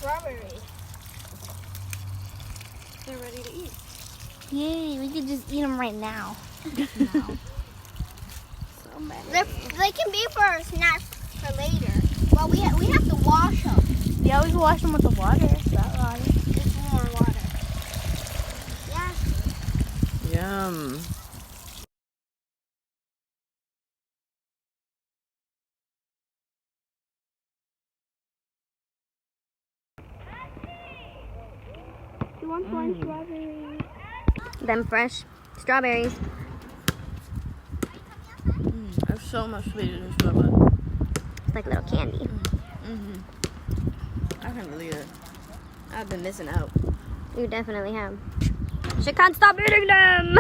strawberries. They're ready to eat. Yay, we could just eat them right now. So many. They can be for a snack for later. Well, we have to wash them. You always wash them with the water. That water. Just more water. Yeah. Yum. You want one strawberry? Them fresh strawberries. They're so much sweeter than strawberry. It's like little candy. I can't believe it. I've been missing out. You definitely have. She can't stop eating them.